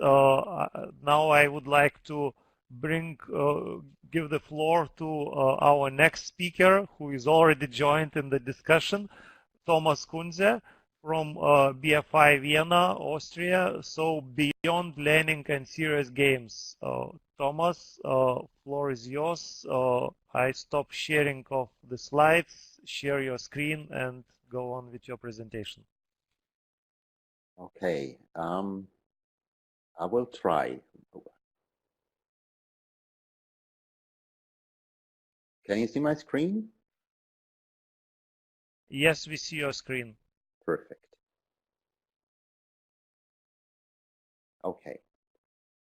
now I would like to give the floor to our next speaker, who is already joined in the discussion, Thomas Kunze from BFI Vienna, Austria. So beyond learning and serious games. Thomas, floor is yours. I stop sharing of the slides, share your screen and go on with your presentation. Okay, I will try. Can you see my screen? Yes, we see your screen. Perfect. Okay.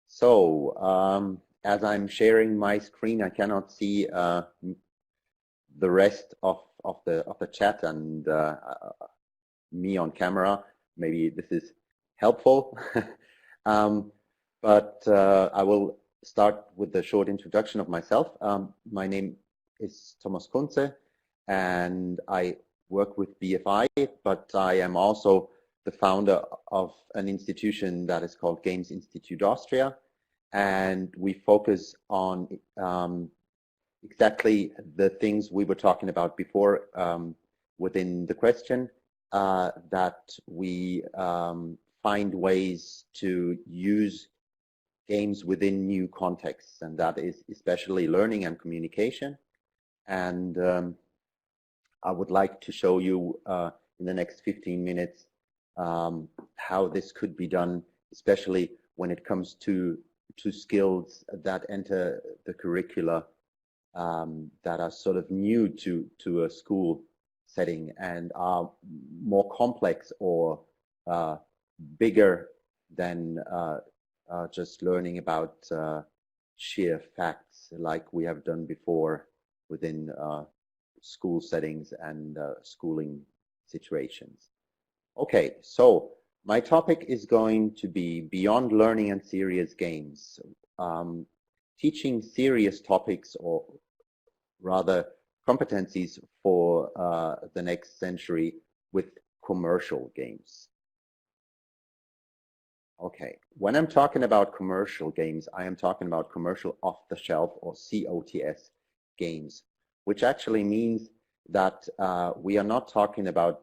So, as I'm sharing my screen, I cannot see the rest of the chat and me on camera. Maybe this is helpful, but I will start with a short introduction of myself. My name is Thomas Kunze, and I work with BFI, but I am also the founder of an institution that is called Games Institute Austria, and we focus on exactly the things we were talking about before within the question, that we find ways to use games within new contexts, and that is especially learning and communication. And I would like to show you in the next 15 minutes how this could be done, especially when it comes to skills that enter the curricula that are sort of new to a school setting and are more complex or bigger than just learning about sheer facts like we have done before within school settings and schooling situations. Okay, so my topic is going to be beyond learning and serious games. Teaching serious topics, or rather competencies for the next century with commercial games. Okay, when I'm talking about commercial games, I am talking about commercial off-the-shelf or COTS games, which actually means that we are not talking about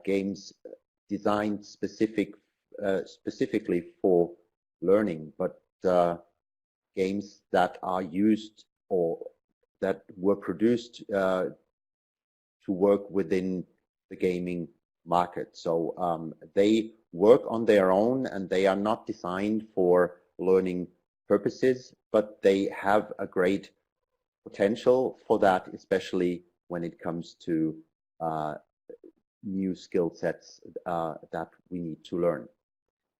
games designed specifically for learning, but games that are used or that were produced to work within the gaming market. So they work on their own and they are not designed for learning purposes, but they have a great potential for that, especially when it comes to new skill sets that we need to learn.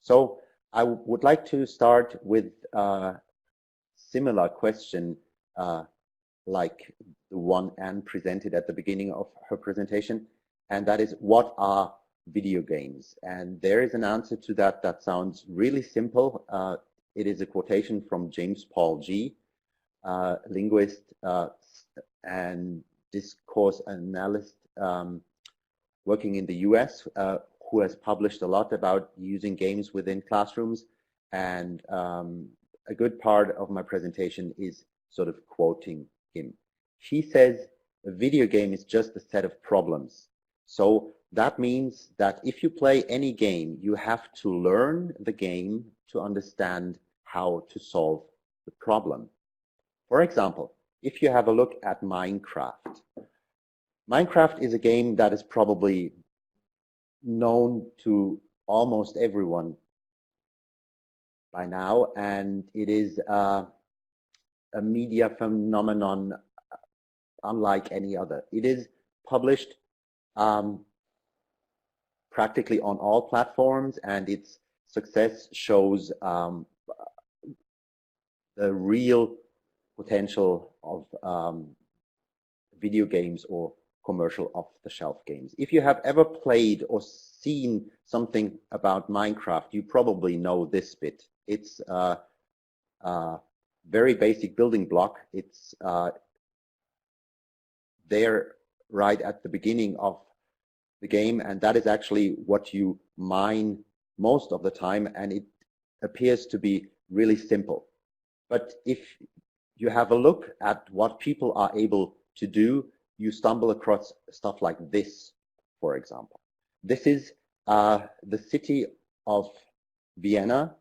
So I would like to start with a similar question like the one Anne presented at the beginning of her presentation, and that is, what are video games? And there is an answer to that that sounds really simple. It is a quotation from James Paul Gee, linguist and discourse analyst working in the US, who has published a lot about using games within classrooms. And a good part of my presentation is sort of quoting him. He says a video game is just a set of problems. So that means that if you play any game, you have to learn the game to understand how to solve the problem. For example, if you have a look at Minecraft. Minecraft is a game that is probably known to almost everyone by now, and it is a media phenomenon unlike any other. It is published practically on all platforms, and its success shows the real potential of video games or commercial off-the-shelf games. If you have ever played or seen something about Minecraft, you probably know this bit. It's a very basic building block. It's there right at the beginning of the game, and that is actually what you mine most of the time, and it appears to be really simple. But if you have a look at what people are able to do, you stumble across stuff like this, for example. This is the city of Vienna,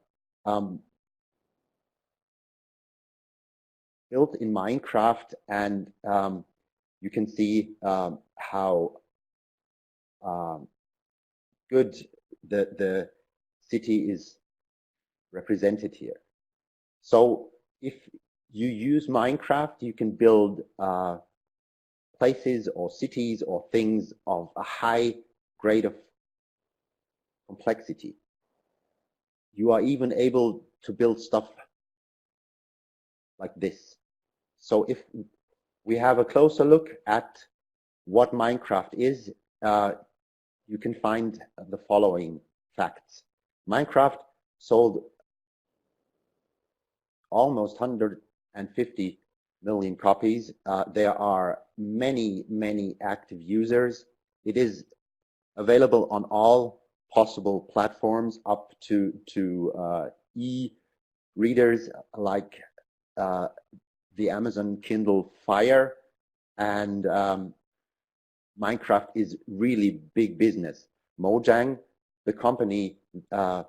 built in Minecraft, and you can see how good the city is represented here. So if you use Minecraft, you can build places or cities or things of a high grade of complexity. You are even able to build stuff like this. So if we have a closer look at what Minecraft is, you can find the following facts. Minecraft sold almost 150 million copies. There are many active users. It is available on all possible platforms, up to e-readers like the Amazon Kindle Fire, and Minecraft is really big business. Mojang, the company that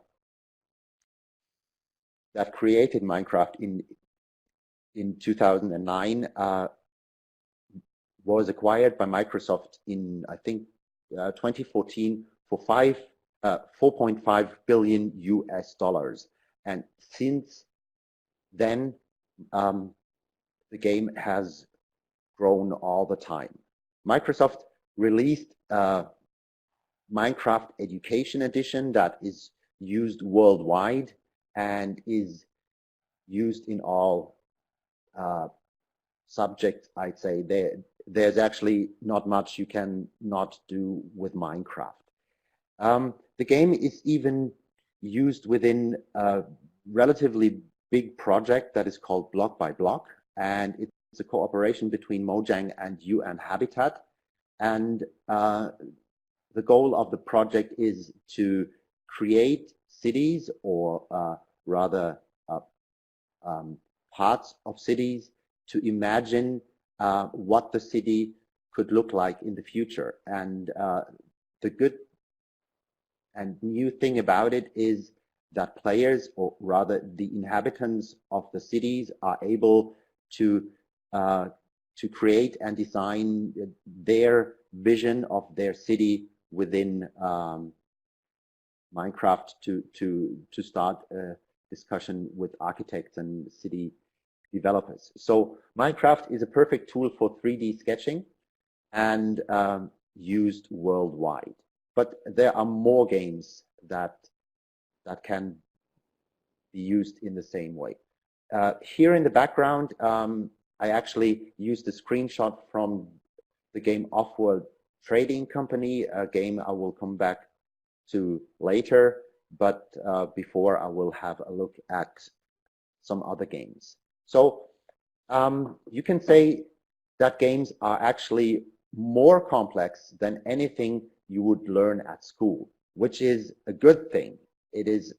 created Minecraft in 2009, was acquired by Microsoft in, I think, 2014 for 4.5 billion US dollars. And since then, the game has grown all the time. Microsoft released Minecraft Education Edition that is used worldwide and is used in all subjects. I'd say there's actually not much you can not do with Minecraft. The game is even used within a relatively big project that is called Block by Block, and it's a cooperation between Mojang and UN Habitat. And the goal of the project is to create cities, or rather parts of cities, to imagine what the city could look like in the future. And the good and new thing about it is that players, or rather the inhabitants of the cities, are able to create and design their vision of their city within Minecraft, to start a discussion with architects and city developers. So Minecraft is a perfect tool for 3D sketching and used worldwide. But there are more games that can be used in the same way. Here in the background, I actually used a screenshot from the game Offworld Trading Company, a game I will come back to later, but before I will have a look at some other games. So you can say that games are actually more complex than anything you would learn at school, which is a good thing. It is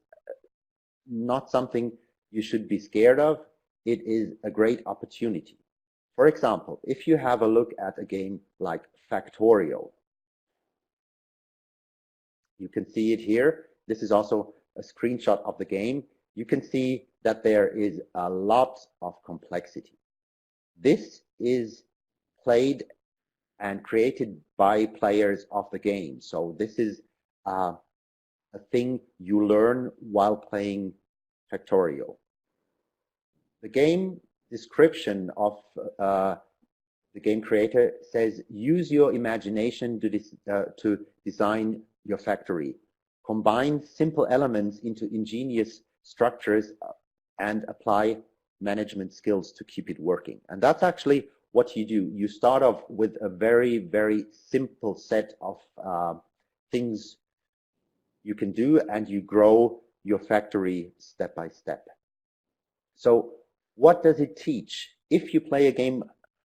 not something you should be scared of. It is a great opportunity. For example, if you have a look at a game like Factorio, you can see it here. This is also a screenshot of the game. You can see that there is a lot of complexity. This is played and created by players of the game. So this is a thing you learn while playing Factorio. The game description of the game creator says, use your imagination to design your factory. Combine simple elements into ingenious structures and apply management skills to keep it working. And that's actually what you do. You start off with a very simple set of things you can do, and you grow your factory step by step. So what does it teach? If you play a game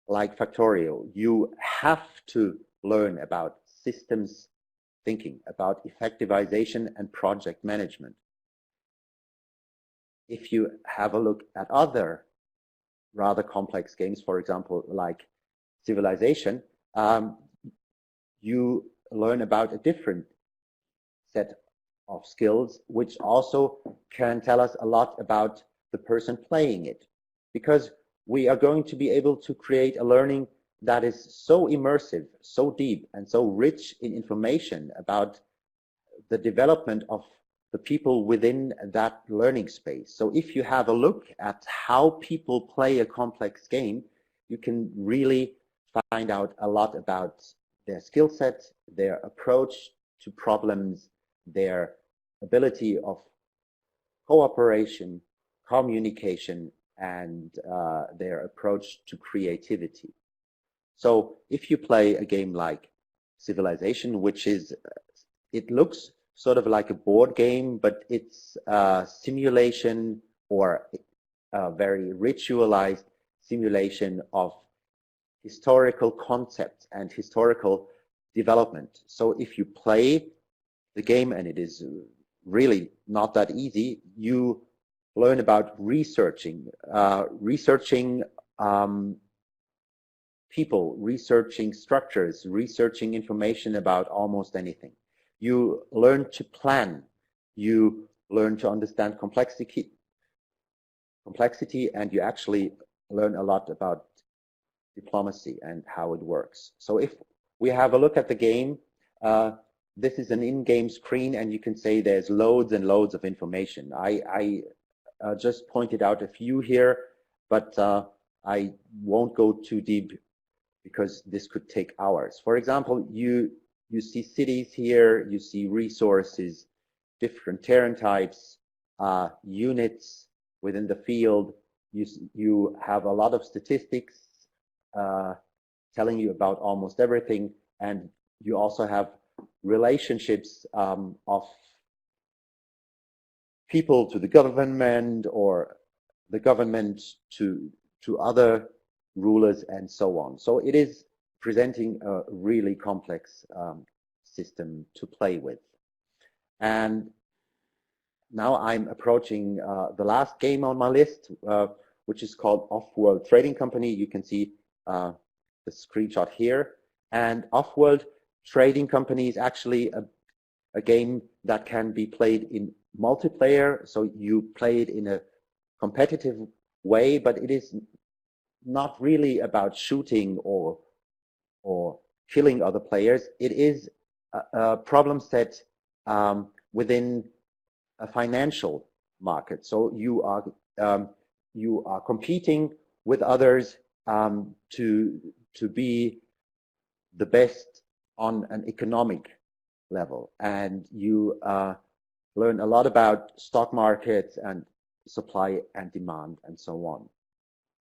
like Factorio, you have to learn about systems thinking, about effectivization and project management. If you have a look at other rather complex games, for example, like Civilization, you learn about a different set of skills, which also can tell us a lot about the person playing it. Because we are going to be able to create a learning that is so immersive, so deep, and so rich in information about the development of the people within that learning space. So if you have a look at how people play a complex game, you can really find out a lot about their skill set, their approach to problems, their ability of cooperation, communication, and their approach to creativity. So if you play a game like Civilization, which is, it looks sort of like a board game, but it's a simulation or a very ritualized simulation of historical concepts and historical development. So if you play the game, and it is really not that easy, you learn about researching people, researching structures, researching information about almost anything. You learn to plan. You learn to understand complexity, and you actually learn a lot about diplomacy and how it works. So if we have a look at the game, this is an in-game screen, and you can say there's loads and loads of information. I just pointed out a few here, but I won't go too deep because this could take hours. For example, you see cities here, you see resources, different terrain types, units within the field. You have a lot of statistics telling you about almost everything, and you also have relationships of people to the government, or the government to other rulers, and so on. So it is presenting a really complex system to play with. And now I'm approaching the last game on my list, which is called Off-World Trading Company. You can see the screenshot here. And Off-World Trading Company is actually a game that can be played in multiplayer. So you play it in a competitive way, but it is not really about shooting or killing other players. It is a problem set within a financial market. So you are competing with others to be the best on an economic level, and you learn a lot about stock markets and supply and demand and so on.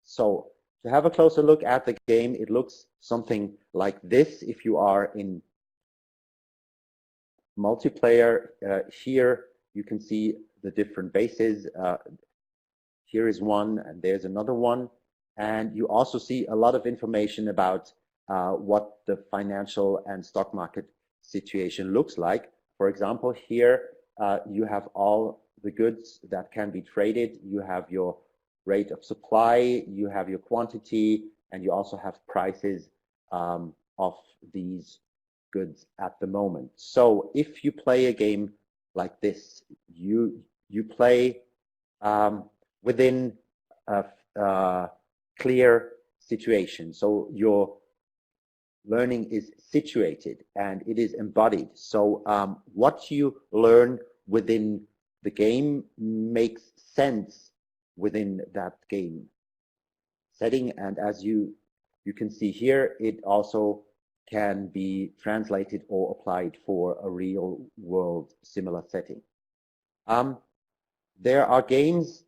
So to have a closer look at the game, it looks something like this. If you are in multiplayer, here you can see the different bases. Here is one, and there's another one. And you also see a lot of information about what the financial and stock market situation looks like. For example, here you have all the goods that can be traded. You have your rate of supply, you have your quantity, and you also have prices of these goods at the moment. So if you play a game like this, you play within a clear situation. So your learning is situated and it is embodied. So what you learn within the game makes sense within that game setting. And as you can see here, it also can be translated or applied for a real world similar setting. There are games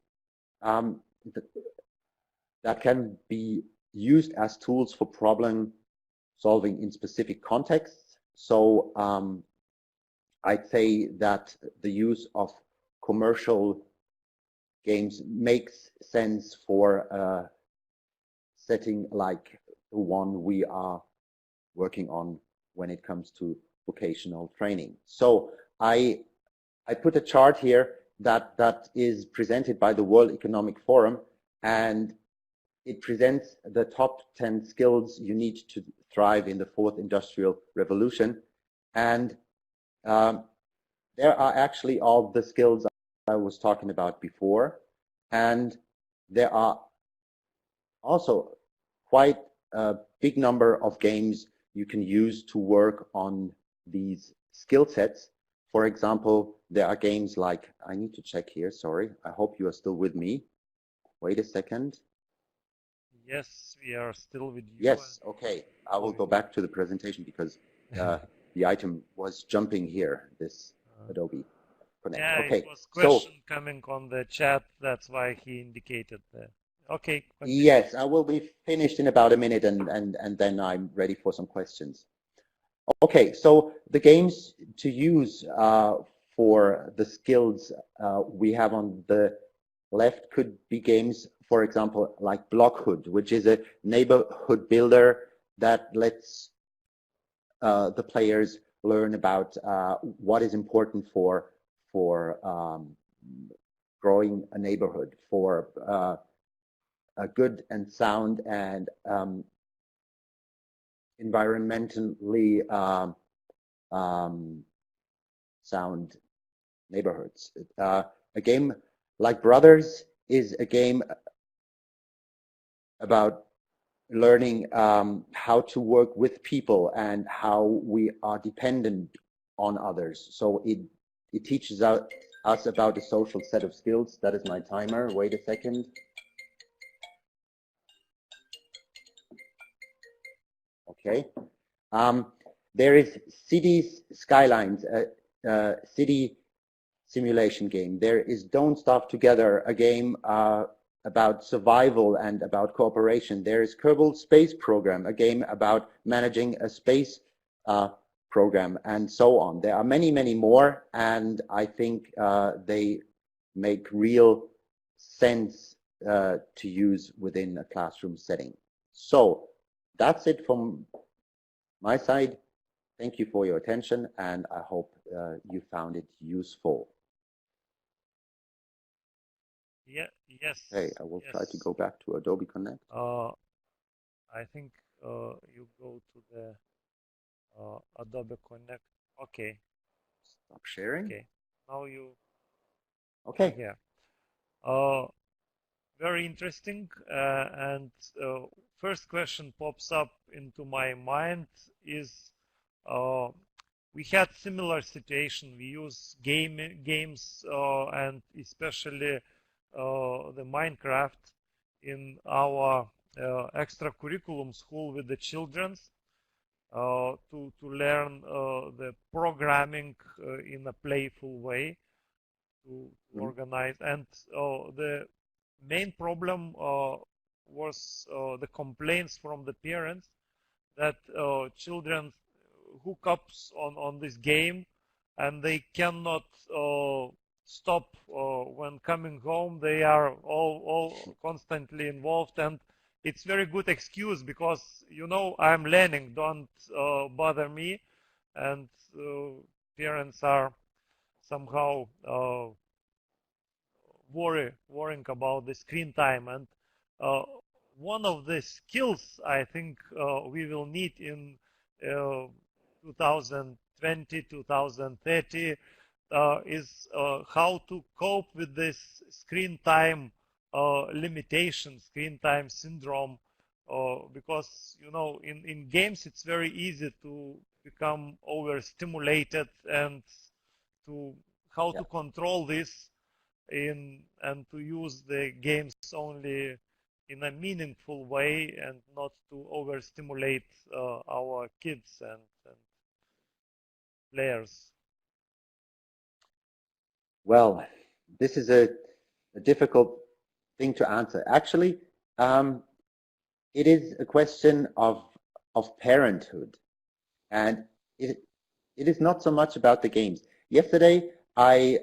that can be used as tools for problem solving in specific contexts. So I'd say that the use of commercial games makes sense for a setting like the one we are working on when it comes to vocational training. So I put a chart here that is presented by the World Economic Forum, and it presents the top 10 skills you need to thrive in the fourth industrial revolution. And there are actually all the skills I was talking about before. And there are also quite a big number of games you can use to work on these skill sets. For example, there are games like, I need to check here, sorry, I hope you are still with me. Wait a second. Yes, we are still with you. Yes, okay. I will go back to the presentation because the item was jumping here, this Adobe Connect. Yeah, okay. It was question coming on the chat. That's why he indicated that. Okay. Continue. Yes, I will be finished in about a minute, and then I'm ready for some questions. Okay, so the games to use for the skills we have on the left could be games, for example, like Blockhood, which is a neighborhood builder that lets the players learn about what is important for growing a neighborhood, for a good and sound and environmentally sound neighborhoods. A game like Brothers is a game about learning how to work with people and how we are dependent on others. So it teaches us about a social set of skills. That is my timer. Wait a second. Okay. There is Cities Skylines, a city simulation game. There is Don't Starve Together, a game about survival and about cooperation. There is Kerbal Space Program, a game about managing a space program, and so on. There are many, many more, and I think they make real sense to use within a classroom setting. So that's it from my side. Thank you for your attention, and I hope you found it useful. Yeah. Yes. Okay, I will try to go back to Adobe Connect. I think you go to the Adobe Connect. Okay. Stop sharing. Okay. Now you. Okay. Yeah. Very interesting. And first question pops up into my mind is we had similar situation. We use games and especially the Minecraft in our extracurriculum school with the children to learn the programming in a playful way, to organize. And the main problem was the complaints from the parents that children hook up on this game and they cannot stop when coming home. They are all constantly involved, and it's very good excuse because I'm learning, don't bother me. And parents are somehow worrying about the screen time. And one of the skills I think we will need in 2020, 2030 is how to cope with this screen time limitation, screen time syndrome, because in games it's very easy to become overstimulated, and to how to control this and to use the games only in a meaningful way and not to overstimulate our kids and players. Well, this is a difficult thing to answer. Actually, it is a question of parenthood, and it is not so much about the games. Yesterday, I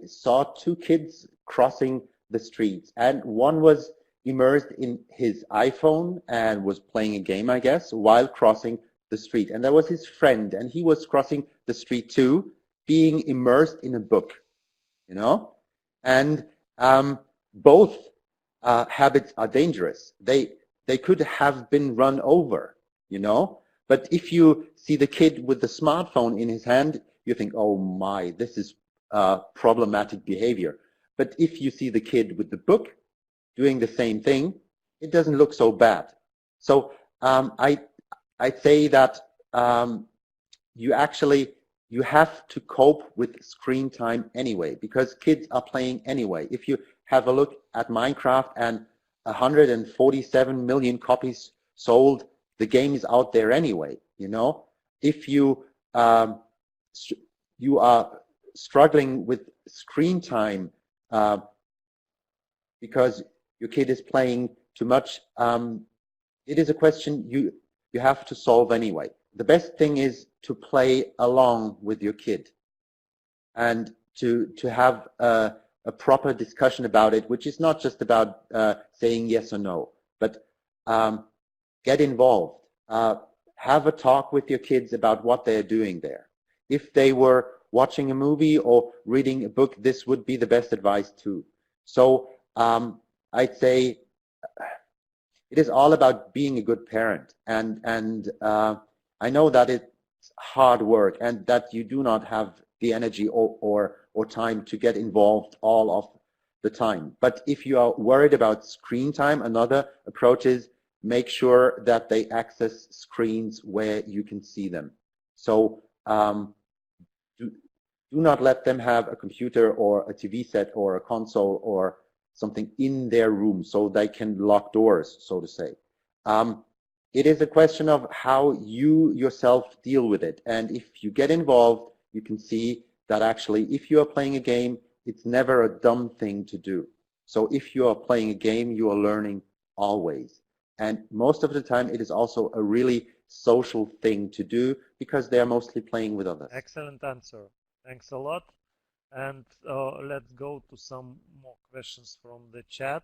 saw two kids crossing the streets, and one was immersed in his iPhone and was playing a game, I guess, while crossing the street, and there was his friend, and he was crossing the street too, being immersed in a book, you know, and both habits are dangerous. They could have been run over, you know. But if you see the kid with the smartphone in his hand, you think, oh my, this is problematic behavior. But if you see the kid with the book doing the same thing, it doesn't look so bad. So I say that you have to cope with screen time anyway, because kids are playing anyway. If you have a look at Minecraft and 147 million copies sold, the game is out there anyway, you know. If you you are struggling with screen time because your kid is playing too much, it is a question you have to solve anyway. The best thing is to play along with your kid and to have a proper discussion about it, which is not just about saying yes or no, but get involved. Have a talk with your kids about what they're doing there. If they were watching a movie or reading a book, this would be the best advice too. So I'd say it is all about being a good parent, and I know that it's hard work and that you do not have the energy or time to get involved all of the time. But if you are worried about screen time, another approach is make sure that they access screens where you can see them. So do not let them have a computer or a TV set or a console or something in their room so they can lock doors, so to say. It is a question of how you yourself deal with it. And if you get involved, you can see that actually if you are playing a game, it's never a dumb thing to do. So if you are playing a game, you are learning always. And most of the time, it is also a really social thing to do because they are mostly playing with others. Excellent answer. Thanks a lot. And let's go to some more questions from the chat.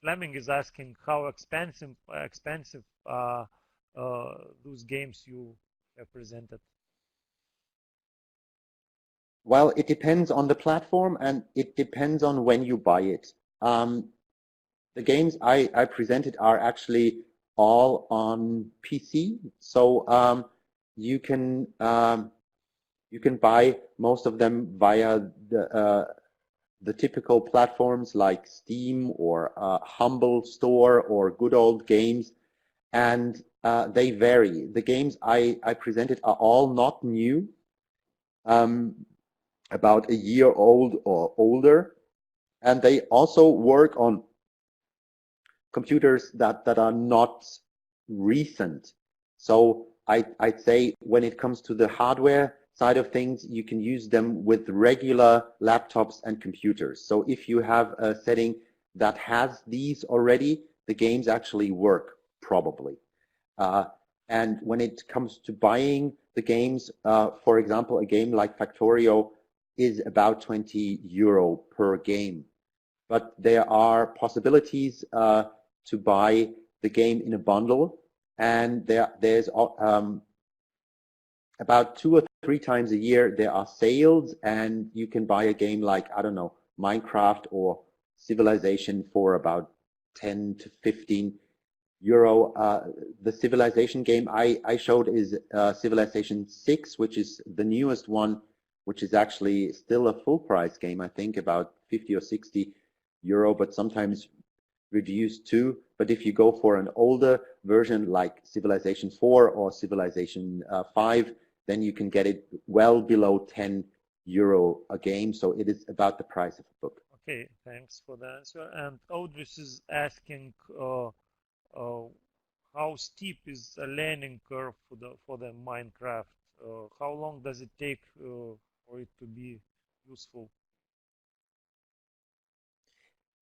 Fleming is asking how expensive those games you have presented. Well, it depends on the platform and it depends on when you buy it. The games I presented are actually all on PC, so you can buy most of them via the typical platforms like Steam or Humble Store or Good Old Games, and they vary. The games I presented are all not new, about a year old or older, and they also work on computers that are not recent. So I'd say when it comes to the hardware side of things, you can use them with regular laptops and computers. So if you have a setting that has these already, the games actually work probably. And when it comes to buying the games, for example, a game like Factorio is about €20 per game. But there are possibilities to buy the game in a bundle, and there's about 2 or 3 times a year there are sales, and you can buy a game like, I don't know, Minecraft or Civilization for about 10 to 15 euro. The Civilization game I showed is Civilization 6, which is the newest one, which is actually still a full price game, I think about 50 or 60 euro, but sometimes reduced too. But if you go for an older version like Civilization 4 or Civilization 5, then you can get it well below 10 euro a game. So it is about the price of a book. Okay, thanks for the answer. And Audris is asking how steep is a learning curve for the Minecraft? How long does it take for it to be useful?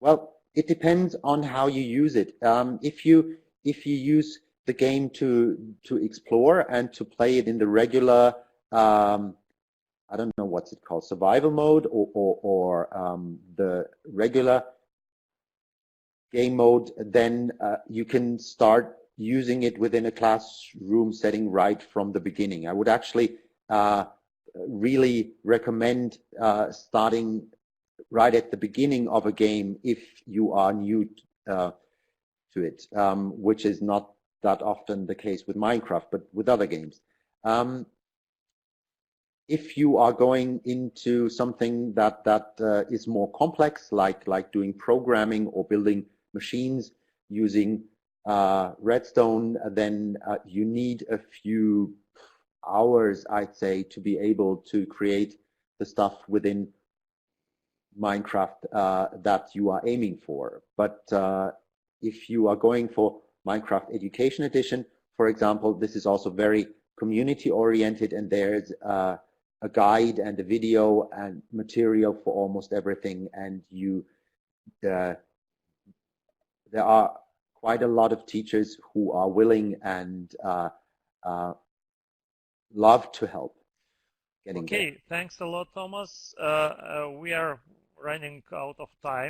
Well, it depends on how you use it. If you use the game to explore and to play it in the regular, I don't know what's it called, survival mode or the regular game mode, then you can start using it within a classroom setting right from the beginning. I would actually really recommend starting right at the beginning of a game if you are new to it, which is not that often the case with Minecraft, but with other games. If you are going into something that is more complex, like doing programming or building machines using Redstone, then you need a few hours, I'd say, to be able to create the stuff within Minecraft that you are aiming for. But if you are going for Minecraft Education Edition, for example, this is also very community oriented, and there's a guide and a video and material for almost everything, and there are quite a lot of teachers who are willing and love to help getting there. Okay, thanks a lot, Thomas. We are running out of time.